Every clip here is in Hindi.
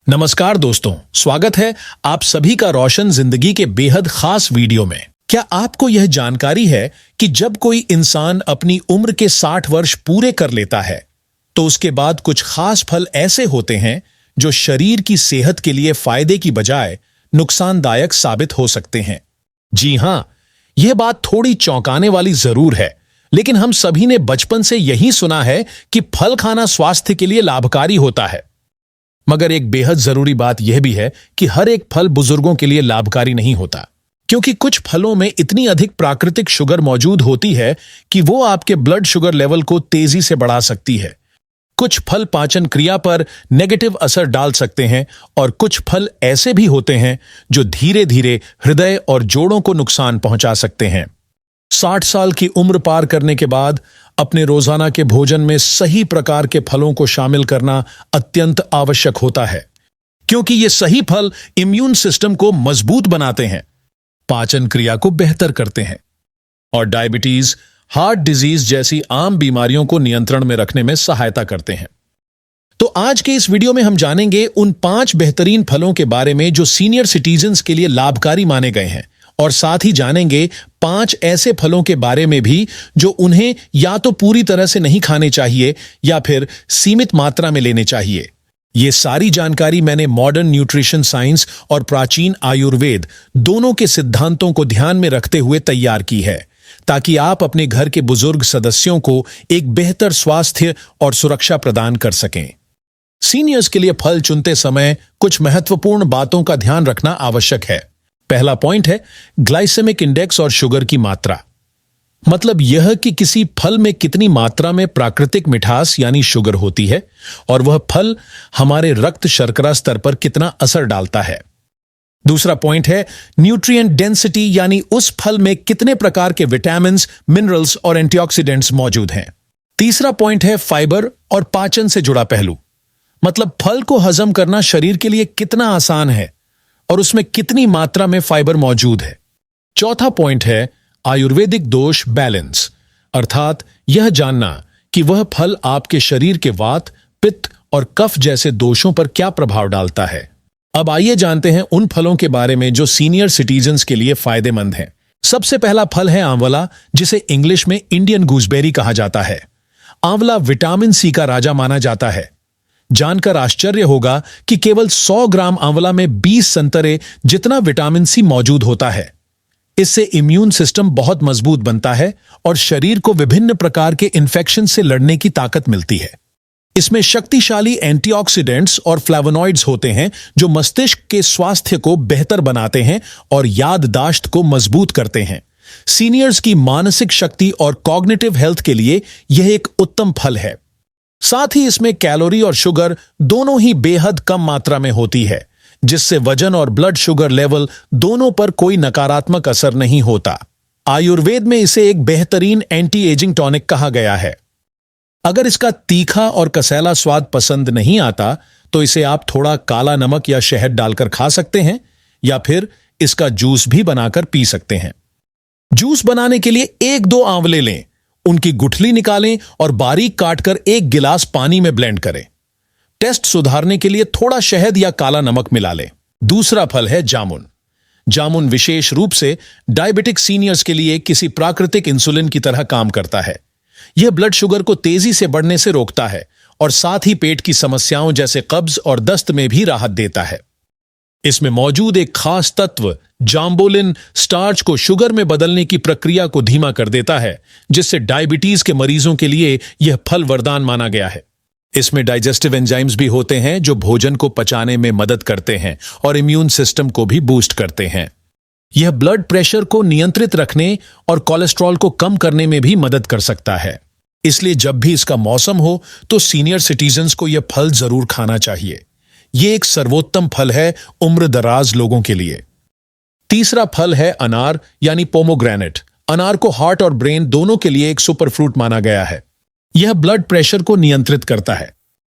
नमस्कार दोस्तों, स्वागत है आप सभी का रोशन जिंदगी के बेहद खास वीडियो में। क्या आपको यह जानकारी है कि जब कोई इंसान अपनी उम्र के 60 वर्ष पूरे कर लेता है तो उसके बाद कुछ खास फल ऐसे होते हैं जो शरीर की सेहत के लिए फायदे की बजाय नुकसानदायक साबित हो सकते हैं। जी हां, यह बात थोड़ी चौंकाने वाली जरूर है, लेकिन हम सभी ने बचपन से यही सुना है कि फल खाना स्वास्थ्य के लिए लाभकारी होता है। मगर एक बेहद जरूरी बात यह भी है कि हर एक फल बुजुर्गों के लिए लाभकारी नहीं होता, क्योंकि कुछ फलों में इतनी अधिक प्राकृतिक शुगर मौजूद होती है कि वो आपके ब्लड शुगर लेवल को तेजी से बढ़ा सकती है। कुछ फल पाचन क्रिया पर नेगेटिव असर डाल सकते हैं और कुछ फल ऐसे भी होते हैं जो धीरे धीरे हृदय और जोड़ों को नुकसान पहुंचा सकते हैं। 60 साल की उम्र पार करने के बाद अपने रोजाना के भोजन में सही प्रकार के फलों को शामिल करना अत्यंत आवश्यक होता है, क्योंकि ये सही फल इम्यून सिस्टम को मजबूत बनाते हैं, पाचन क्रिया को बेहतर करते हैं और डायबिटीज, हार्ट डिजीज जैसी आम बीमारियों को नियंत्रण में रखने में सहायता करते हैं। तो आज के इस वीडियो में हम जानेंगे उन 5 बेहतरीन फलों के बारे में जो सीनियर सिटीजन्स के लिए लाभकारी माने गए हैं, और साथ ही जानेंगे 5 ऐसे फलों के बारे में भी जो उन्हें या तो पूरी तरह से नहीं खाने चाहिए या फिर सीमित मात्रा में लेने चाहिए। ये सारी जानकारी मैंने मॉडर्न न्यूट्रिशन साइंस और प्राचीन आयुर्वेद दोनों के सिद्धांतों को ध्यान में रखते हुए तैयार की है, ताकि आप अपने घर के बुजुर्ग सदस्यों को एक बेहतर स्वास्थ्य और सुरक्षा प्रदान कर सकें। सीनियर्स के लिए फल चुनते समय कुछ महत्वपूर्ण बातों का ध्यान रखना आवश्यक है। पहला पॉइंट है ग्लाइसेमिक इंडेक्स और शुगर की मात्रा। मतलब यह कि किसी फल में कितनी मात्रा में प्राकृतिक मिठास यानी शुगर होती है और वह फल हमारे रक्त शर्करा स्तर पर कितना असर डालता है। दूसरा पॉइंट है न्यूट्रिएंट डेंसिटी, यानी उस फल में कितने प्रकार के विटामिन्स, मिनरल्स और एंटीऑक्सीडेंट्स मौजूद हैं। तीसरा पॉइंट है फाइबर और पाचन से जुड़ा पहलू। मतलब फल को हजम करना शरीर के लिए कितना आसान है और उसमें कितनी मात्रा में फाइबर मौजूद है। चौथा पॉइंट है आयुर्वेदिक दोष बैलेंस, अर्थात यह जानना कि वह फल आपके शरीर के वात, पित्त और कफ जैसे दोषों पर क्या प्रभाव डालता है। अब आइए जानते हैं उन फलों के बारे में जो सीनियर सिटीजन्स के लिए फायदेमंद हैं। सबसे पहला फल है आंवला, जिसे इंग्लिश में इंडियन गूसबेरी कहा जाता है। आंवला विटामिन सी का राजा माना जाता है। जानकर आश्चर्य होगा कि केवल 100 ग्राम आंवला में 20 संतरे जितना विटामिन सी मौजूद होता है। इससे इम्यून सिस्टम बहुत मजबूत बनता है और शरीर को विभिन्न प्रकार के इन्फेक्शन से लड़ने की ताकत मिलती है। इसमें शक्तिशाली एंटीऑक्सीडेंट्स और फ्लेवोनॉइड्स होते हैं जो मस्तिष्क के स्वास्थ्य को बेहतर बनाते हैं और याददाश्त को मजबूत करते हैं। सीनियर्स की मानसिक शक्ति और कॉग्निटिव हेल्थ के लिए यह एक उत्तम फल है। साथ ही इसमें कैलोरी और शुगर दोनों ही बेहद कम मात्रा में होती है, जिससे वजन और ब्लड शुगर लेवल दोनों पर कोई नकारात्मक असर नहीं होता। आयुर्वेद में इसे एक बेहतरीन एंटी एजिंग टॉनिक कहा गया है। अगर इसका तीखा और कसैला स्वाद पसंद नहीं आता तो इसे आप थोड़ा काला नमक या शहद डालकर खा सकते हैं, या फिर इसका जूस भी बनाकर पी सकते हैं। जूस बनाने के लिए 1-2 आंवले लें, उनकी गुठली निकालें और बारीक काटकर 1 गिलास पानी में ब्लेंड करें। टेस्ट सुधारने के लिए थोड़ा शहद या काला नमक मिला लें। दूसरा फल है जामुन। जामुन विशेष रूप से डायबिटिक सीनियर्स के लिए किसी प्राकृतिक इंसुलिन की तरह काम करता है। यह ब्लड शुगर को तेजी से बढ़ने से रोकता है और साथ ही पेट की समस्याओं जैसे कब्ज और दस्त में भी राहत देता है। इसमें मौजूद एक खास तत्व जाम्बोलिन स्टार्च को शुगर में बदलने की प्रक्रिया को धीमा कर देता है, जिससे डायबिटीज के मरीजों के लिए यह फल वरदान माना गया है। इसमें डाइजेस्टिव एंजाइम्स भी होते हैं जो भोजन को पचाने में मदद करते हैं और इम्यून सिस्टम को भी बूस्ट करते हैं। यह ब्लड प्रेशर को नियंत्रित रखने और कोलेस्ट्रॉल को कम करने में भी मदद कर सकता है। इसलिए जब भी इसका मौसम हो तो सीनियर सिटीजन्स को यह फल जरूर खाना चाहिए। यह एक सर्वोत्तम फल है उम्र दराज लोगों के लिए। तीसरा फल है अनार यानी पोमोग्रेनेट। अनार को हार्ट और ब्रेन दोनों के लिए एक सुपर फ्रूट माना गया है। यह ब्लड प्रेशर को नियंत्रित करता है,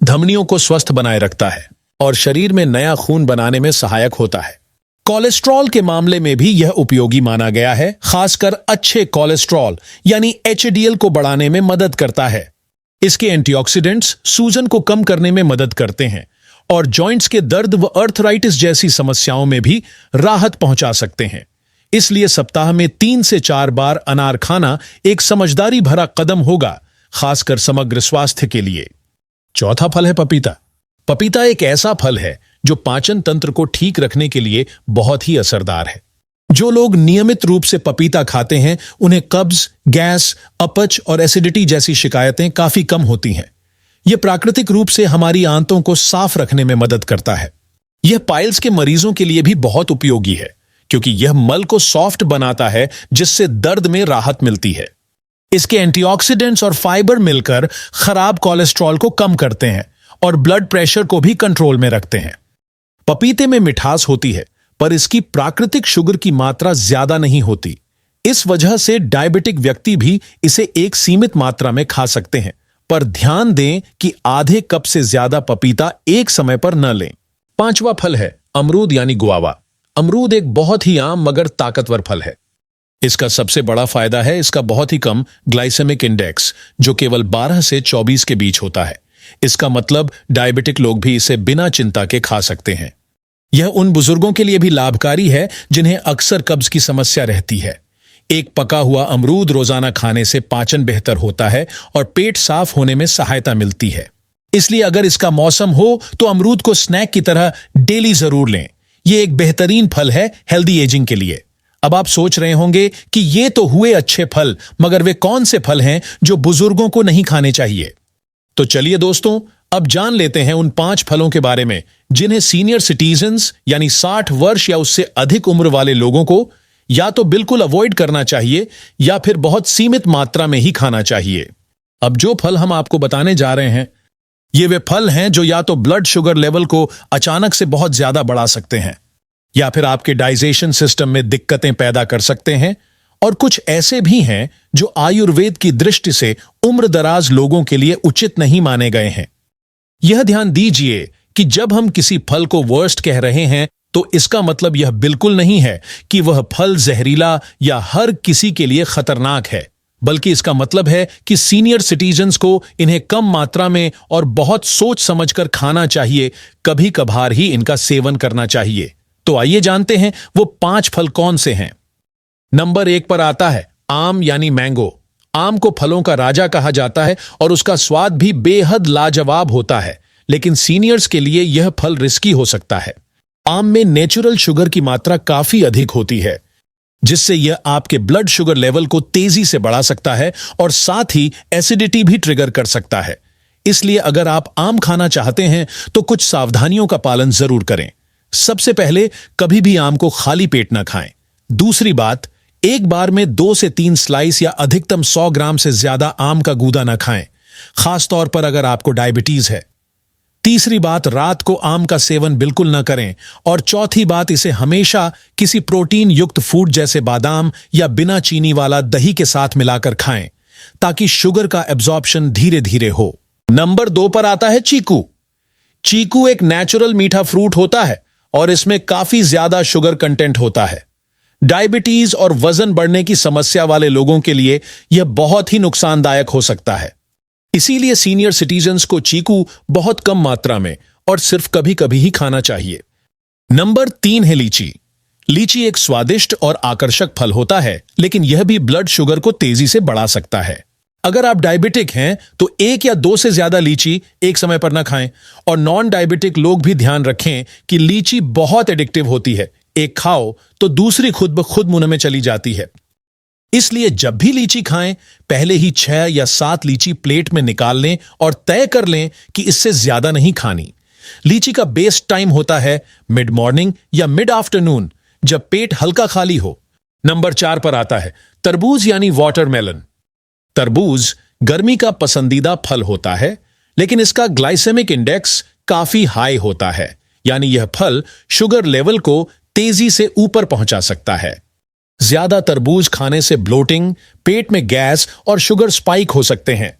धमनियों को स्वस्थ बनाए रखता है और शरीर में नया खून बनाने में सहायक होता है। कोलेस्ट्रॉल के मामले में भी यह उपयोगी माना गया है। खासकर अच्छे कोलेस्ट्रॉल यानी एचडीएल को बढ़ाने में मदद करता है। इसके एंटीऑक्सीडेंट्स सूजन को कम करने में मदद करते हैं और जॉइंट्स के दर्द व अर्थराइटिस जैसी समस्याओं में भी राहत पहुंचा सकते हैं। इसलिए सप्ताह में 3 से 4 बार अनार खाना एक समझदारी भरा कदम होगा, खासकर समग्र स्वास्थ्य के लिए। चौथा फल है पपीता। पपीता एक ऐसा फल है जो पाचन तंत्र को ठीक रखने के लिए बहुत ही असरदार है। जो लोग नियमित रूप से पपीता खाते हैं उन्हें कब्ज, गैस, अपच और एसिडिटी जैसी शिकायतें काफी कम होती हैं। यह प्राकृतिक रूप से हमारी आंतों को साफ रखने में मदद करता है। यह पाइल्स के मरीजों के लिए भी बहुत उपयोगी है, क्योंकि यह मल को सॉफ्ट बनाता है, जिससे दर्द में राहत मिलती है। इसके एंटीऑक्सीडेंट्स और फाइबर मिलकर खराब कोलेस्ट्रॉल को कम करते हैं और ब्लड प्रेशर को भी कंट्रोल में रखते हैं। पपीते में मिठास होती है, पर इसकी प्राकृतिक शुगर की मात्रा ज्यादा नहीं होती। इस वजह से डायबिटिक व्यक्ति भी इसे एक सीमित मात्रा में खा सकते हैं, पर ध्यान दें कि आधे कप से ज्यादा पपीता एक समय पर न लें। पांचवा फल है अमरूद यानी गुआवा। अमरूद एक बहुत ही आम मगर ताकतवर फल है। इसका सबसे बड़ा फायदा है इसका बहुत ही कम ग्लाइसेमिक इंडेक्स, जो केवल 12 से 24 के बीच होता है। इसका मतलब डायबिटिक लोग भी इसे बिना चिंता के खा सकते हैं। यह उन बुजुर्गों के लिए भी लाभकारी है जिन्हें अक्सर कब्ज की समस्या रहती है। एक पका हुआ अमरूद रोजाना खाने से पाचन बेहतर होता है और पेट साफ होने में सहायता मिलती है। इसलिए अगर इसका मौसम हो तो अमरूद को स्नैक की तरह डेली जरूर लें। यह एक बेहतरीन फल है हेल्दी एजिंग के लिए। अब आप सोच रहे होंगे कि ये तो हुए अच्छे फल, मगर वे कौन से फल हैं जो बुजुर्गों को नहीं खाने चाहिए? तो चलिए दोस्तों, अब जान लेते हैं उन 5 फलों के बारे में जिन्हें सीनियर सिटीजन्स यानी 60 वर्ष या उससे अधिक उम्र वाले लोगों को या तो बिल्कुल अवॉइड करना चाहिए या फिर बहुत सीमित मात्रा में ही खाना चाहिए। अब जो फल हम आपको बताने जा रहे हैं, ये वे फल हैं जो या तो ब्लड शुगर लेवल को अचानक से बहुत ज्यादा बढ़ा सकते हैं, या फिर आपके डाइजेशन सिस्टम में दिक्कतें पैदा कर सकते हैं, और कुछ ऐसे भी हैं जो आयुर्वेद की दृष्टि से उम्र दराज लोगों के लिए उचित नहीं माने गए हैं। यह ध्यान दीजिए कि जब हम किसी फल को वर्स्ट कह रहे हैं तो इसका मतलब यह बिल्कुल नहीं है कि वह फल जहरीला या हर किसी के लिए खतरनाक है, बल्कि इसका मतलब है कि सीनियर सिटीजन्स को इन्हें कम मात्रा में और बहुत सोच समझकर खाना चाहिए। कभी कभार ही इनका सेवन करना चाहिए। तो आइए जानते हैं वो 5 फल कौन से हैं। नंबर 1 पर आता है आम यानी मैंगो। आम को फलों का राजा कहा जाता है और उसका स्वाद भी बेहद लाजवाब होता है, लेकिन सीनियर्स के लिए यह फल रिस्की हो सकता है। आम में नेचुरल शुगर की मात्रा काफी अधिक होती है, जिससे यह आपके ब्लड शुगर लेवल को तेजी से बढ़ा सकता है और साथ ही एसिडिटी भी ट्रिगर कर सकता है। इसलिए अगर आप आम खाना चाहते हैं तो कुछ सावधानियों का पालन जरूर करें। सबसे पहले, कभी भी आम को खाली पेट न खाएं। दूसरी बात, एक बार में 2 से 3 स्लाइस या अधिकतम 100 ग्राम से ज्यादा आम का गूदा न खाएं, खासतौर पर अगर आपको डायबिटीज है। तीसरी बात, रात को आम का सेवन बिल्कुल न करें। और चौथी बात, इसे हमेशा किसी प्रोटीन युक्त फूड जैसे बादाम या बिना चीनी वाला दही के साथ मिलाकर खाएं, ताकि शुगर का एब्जॉर्प्शन धीरे धीरे हो। नंबर 2 पर आता है चीकू। चीकू एक नेचुरल मीठा फ्रूट होता है और इसमें काफी ज्यादा शुगर कंटेंट होता है। डायबिटीज और वजन बढ़ने की समस्या वाले लोगों के लिए यह बहुत ही नुकसानदायक हो सकता है। इसीलिए सीनियर सिटीजन्स को चीकू बहुत कम मात्रा में और सिर्फ कभी कभी ही खाना चाहिए। नंबर 3 है लीची। लीची एक स्वादिष्ट और आकर्षक फल होता है, लेकिन यह भी ब्लड शुगर को तेजी से बढ़ा सकता है। अगर आप डायबिटिक हैं तो 1 या 2 से ज्यादा लीची एक समय पर ना खाएं। और नॉन डायबिटिक लोग भी ध्यान रखें कि लीची बहुत एडिक्टिव होती है। एक खाओ तो दूसरी खुद ब खुद मुंह में चली जाती है। इसलिए जब भी लीची खाएं, पहले ही 6 या 7 लीची प्लेट में निकाल लें और तय कर लें कि इससे ज्यादा नहीं खानी। लीची का बेस्ट टाइम होता है मिड मॉर्निंग या मिड आफ्टरनून, जब पेट हल्का खाली हो। नंबर 4 पर आता है तरबूज यानी वाटरमेलन। तरबूज गर्मी का पसंदीदा फल होता है, लेकिन इसका ग्लाइसेमिक इंडेक्स काफी हाई होता है, यानी यह फल शुगर लेवल को तेजी से ऊपर पहुंचा सकता है। ज्यादा तरबूज खाने से ब्लोटिंग, पेट में गैस और शुगर स्पाइक हो सकते हैं।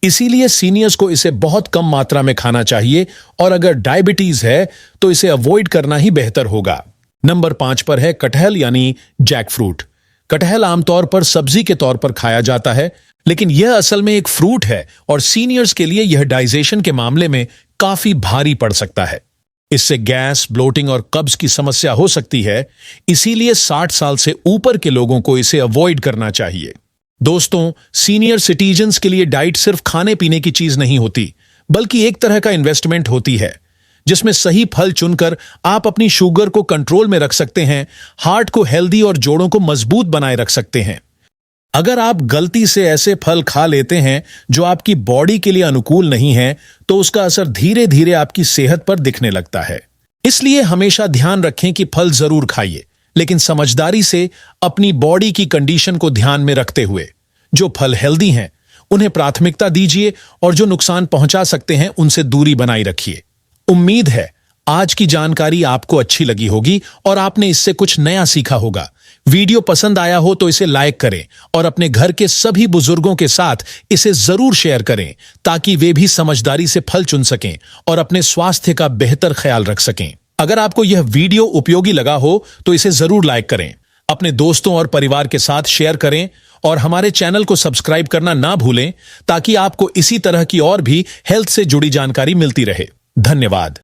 इसीलिए सीनियर्स को इसे बहुत कम मात्रा में खाना चाहिए और अगर डायबिटीज है तो इसे अवॉइड करना ही बेहतर होगा। नंबर 5 पर है कटहल यानी जैक फ्रूट। कटहल आमतौर पर सब्जी के तौर पर खाया जाता है, लेकिन यह असल में एक फ्रूट है और सीनियर्स के लिए यह डाइजेशन के मामले में काफी भारी पड़ सकता है। इससे गैस, ब्लोटिंग और कब्ज की समस्या हो सकती है, इसीलिए 60 साल से ऊपर के लोगों को इसे अवॉइड करना चाहिए। दोस्तों, सीनियर सिटीजन्स के लिए डाइट सिर्फ खाने पीने की चीज नहीं होती, बल्कि एक तरह का इन्वेस्टमेंट होती है, जिसमें सही फल चुनकर आप अपनी शुगर को कंट्रोल में रख सकते हैं, हार्ट को हेल्दी और जोड़ों को मजबूत बनाए रख सकते हैं। अगर आप गलती से ऐसे फल खा लेते हैं जो आपकी बॉडी के लिए अनुकूल नहीं है, तो उसका असर धीरे धीरे आपकी सेहत पर दिखने लगता है। इसलिए हमेशा ध्यान रखें कि फल जरूर खाइए, लेकिन समझदारी से, अपनी बॉडी की कंडीशन को ध्यान में रखते हुए। जो फल हेल्दी हैं उन्हें प्राथमिकता दीजिए और जो नुकसान पहुंचा सकते हैं उनसे दूरी बनाए रखिए। उम्मीद है आज की जानकारी आपको अच्छी लगी होगी और आपने इससे कुछ नया सीखा होगा। वीडियो पसंद आया हो तो इसे लाइक करें और अपने घर के सभी बुजुर्गों के साथ इसे जरूर शेयर करें, ताकि वे भी समझदारी से फल चुन सकें और अपने स्वास्थ्य का बेहतर ख्याल रख सकें। अगर आपको यह वीडियो उपयोगी लगा हो तो इसे जरूर लाइक करें, अपने दोस्तों और परिवार के साथ शेयर करें और हमारे चैनल को सब्सक्राइब करना ना भूलें, ताकि आपको इसी तरह की और भी हेल्थ से जुड़ी जानकारी मिलती रहे। धन्यवाद।